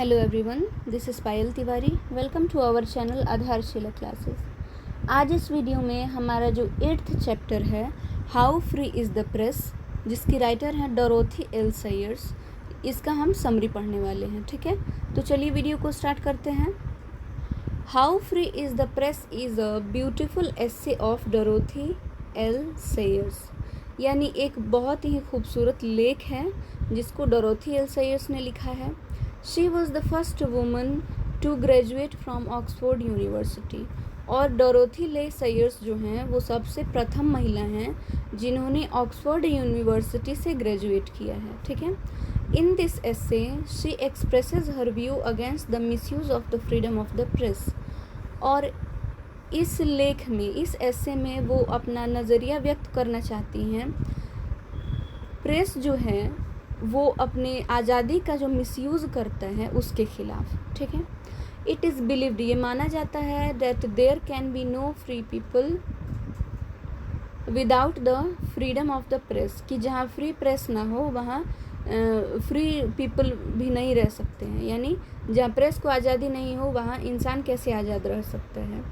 Hello everyone, this is Payal Tiwari. Welcome to our channel Aadharshila classes. आज इस वीडियो में हमारा जो 8th चैप्टर है how free is the press, जिसकी राइटर हैं डोरोथी एल सायर्स, इसका हम समरी पढ़ने वाले हैं। ठीक है, तो चलिए वीडियो को स्टार्ट करते हैं। How free is the press is a beautiful essay of Dorothy L सायर्स, यानी एक बहुत ही खूबसूरत लेख है जिसको डोरोथी एल सायर्स ने लिखा है। She was the first woman to graduate from Oxford University, और डोरोथी ले सायर्स जो हैं वो सबसे प्रथम महिला हैं जिन्होंने ऑक्सफोर्ड यूनिवर्सिटी से ग्रेजुएट किया है। ठीक है, in this essay she expresses her view against the misuse of the freedom of the press, और इस लेख में, इस एस्से में वो अपना नज़रिया व्यक्त करना चाहती हैं प्रेस जो है वो अपने आज़ादी का जो मिसयूज़ करता है उसके खिलाफ। ठीक है, इट इज़ बिलीव्ड, ये माना जाता है that there can be no free people without the freedom of the press, कि जहाँ फ्री प्रेस ना हो वहाँ फ्री पीपल भी नहीं रह सकते हैं, यानी जहाँ प्रेस को आज़ादी नहीं हो वहाँ इंसान कैसे आज़ाद रह सकता है।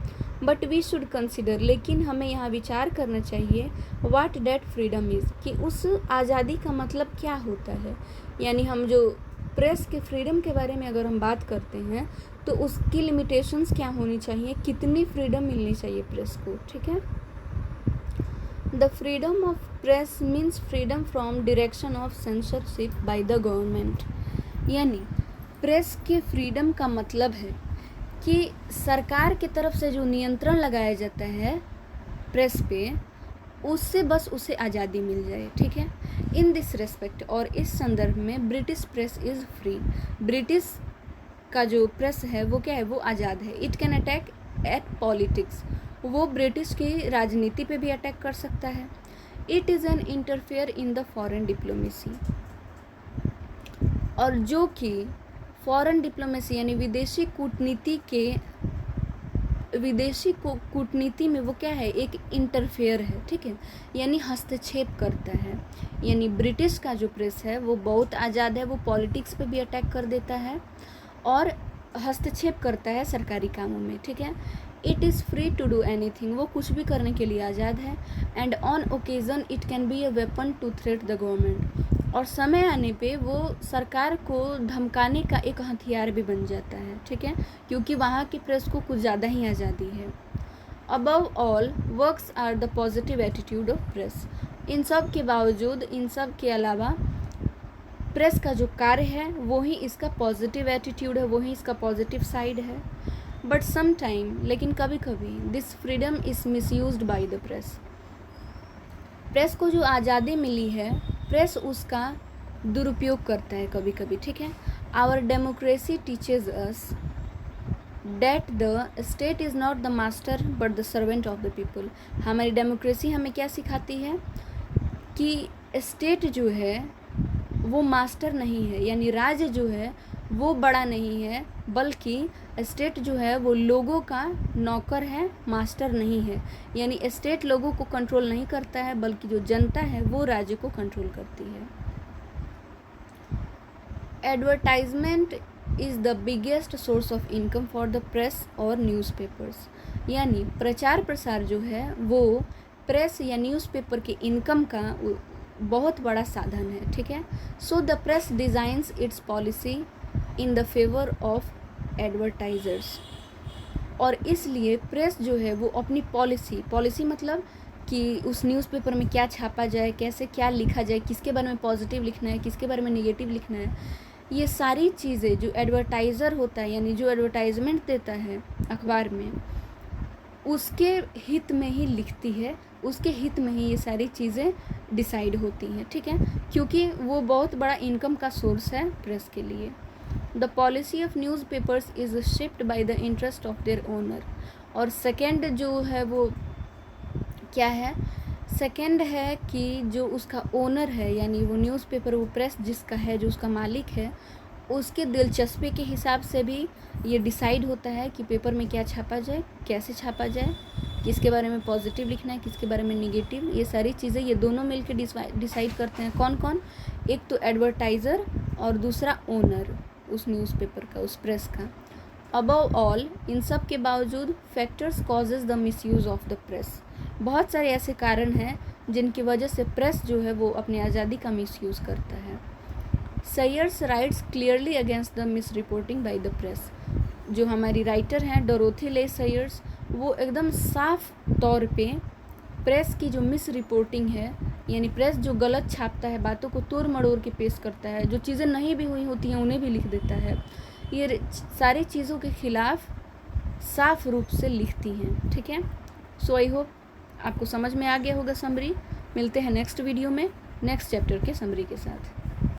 बट वी शुड कंसिडर, लेकिन हमें यहाँ विचार करना चाहिए व्हाट डैट फ्रीडम इज़, कि उस आज़ादी का मतलब क्या होता है। यानी हम जो प्रेस के फ्रीडम के बारे में अगर हम बात करते हैं तो उसकी लिमिटेशंस क्या होनी चाहिए, कितनी फ्रीडम मिलनी चाहिए प्रेस को। ठीक है, the freedom of press means freedom from direction of censorship by the government, यानी प्रेस के फ्रीडम का मतलब है कि सरकार की तरफ से जो नियंत्रण लगाया जाता है प्रेस पे, उससे बस उसे आज़ादी मिल जाए। ठीक है, इन दिस रेस्पेक्ट, और इस संदर्भ में British press is free, British का जो प्रेस है वो क्या है, वो आज़ाद है। It can attack eight politics, वो ब्रिटिश की राजनीति पे भी अटैक कर सकता है। It is an interfere in the foreign diplomacy, और जो कि फॉरेन डिप्लोमेसी यानी विदेशी कूटनीति में वो क्या है, एक इंटरफेयर है। ठीक है, यानी हस्तक्षेप करता है। यानी ब्रिटिश का जो प्रेस है वो बहुत आज़ाद है, वो पॉलिटिक्स पे भी अटैक कर देता है और हस्तक्षेप करता है सरकारी कामों में। ठीक है, it is free to do anything, वो कुछ भी करने के लिए आज़ाद है। And on occasion it can be a weapon to threat the government, और समय आने पे वो सरकार को धमकाने का एक हथियार भी बन जाता है। ठीक है, क्योंकि वहाँ की प्रेस को कुछ ज़्यादा ही आज़ादी है। Above all works are the positive attitude of press, इन सब के बावजूद, इन सब के अलावा प्रेस का जो कार्य है वो ही इसका पॉजिटिव एटीट्यूड है, वो ही इसका पॉजिटिव साइड है। बट सम टाइम, लेकिन कभी कभी, this freedom is misused by the press, press को जो आज़ादी मिली है प्रेस उसका दुरुपयोग करता है कभी कभी। ठीक है, our democracy teaches us that the state is not the master but the servant of the people, हमारी डेमोक्रेसी हमें क्या सिखाती है कि स्टेट जो है वो मास्टर नहीं है, यानी राज्य जो है वो बड़ा नहीं है, बल्कि स्टेट जो है वो लोगों का नौकर है, मास्टर नहीं है। यानी स्टेट लोगों को कंट्रोल नहीं करता है, बल्कि जो जनता है वो राज्य को कंट्रोल करती है। Advertisement is the biggest source of income for the press और न्यूज़पेपर्स, यानी प्रचार प्रसार जो है वो प्रेस या न्यूज़पेपर के इनकम का बहुत बड़ा साधन है। ठीक है, so the press designs it's policy in the favour of advertisers, और इसलिए प्रेस जो है वो अपनी पॉलिसी मतलब कि उस न्यूज़पेपर में क्या छापा जाए, कैसे क्या लिखा जाए, किसके बारे में पॉजिटिव लिखना है, किसके बारे में नेगेटिव लिखना है, ये सारी चीज़ें जो एडवर्टाइज़र होता है, यानी जो एडवर्टाइजमेंट देता है अखबार में, उसके हित में ही लिखती है, उसके हित में ही ये सारी चीज़ें डिसाइड होती हैं। ठीक है, क्योंकि वो बहुत बड़ा इनकम का सोर्स है प्रेस के लिए। The policy of newspapers is shaped by the interest of their owner, और सेकेंड जो है वो क्या है, सेकेंड है कि जो उसका ओनर है, यानी वो न्यूज़पेपर, वो प्रेस जिसका है, जो उसका मालिक है, उसके दिलचस्पी के हिसाब से भी ये डिसाइड होता है कि पेपर में क्या छापा जाए, कैसे छापा जाए, किसके बारे में पॉजिटिव लिखना है, किसके बारे में नेगेटिव। ये सारी चीज़ें ये दोनों मिलकर डिसाइड करते हैं। कौन कौन, एक तो एडवर्टाइज़र और दूसरा ओनर, उस न्यूज़पेपर का, उस प्रेस का। अबव ऑल, इन सब के बावजूद factors causes the misuse of the press, बहुत सारे ऐसे कारण हैं जिनकी वजह से प्रेस जो है वो अपनी आज़ादी का मिसयूज़ करता है। सयर्स writes clearly against the misreporting by the press, जो हमारी राइटर हैं डोरोथी ले सयर्स, वो एकदम साफ तौर पे प्रेस की जो मिस रिपोर्टिंग है, यानी प्रेस जो गलत छापता है, बातों को तोड़ मड़ोड़ के पेश करता है, जो चीज़ें नहीं भी हुई होती हैं उन्हें भी लिख देता है, ये सारी चीज़ों के खिलाफ साफ रूप से लिखती हैं। ठीक है, सो आई होप आपको समझ में आ गया होगा समरी। मिलते हैं नेक्स्ट वीडियो में नेक्स्ट चैप्टर के समरी के साथ।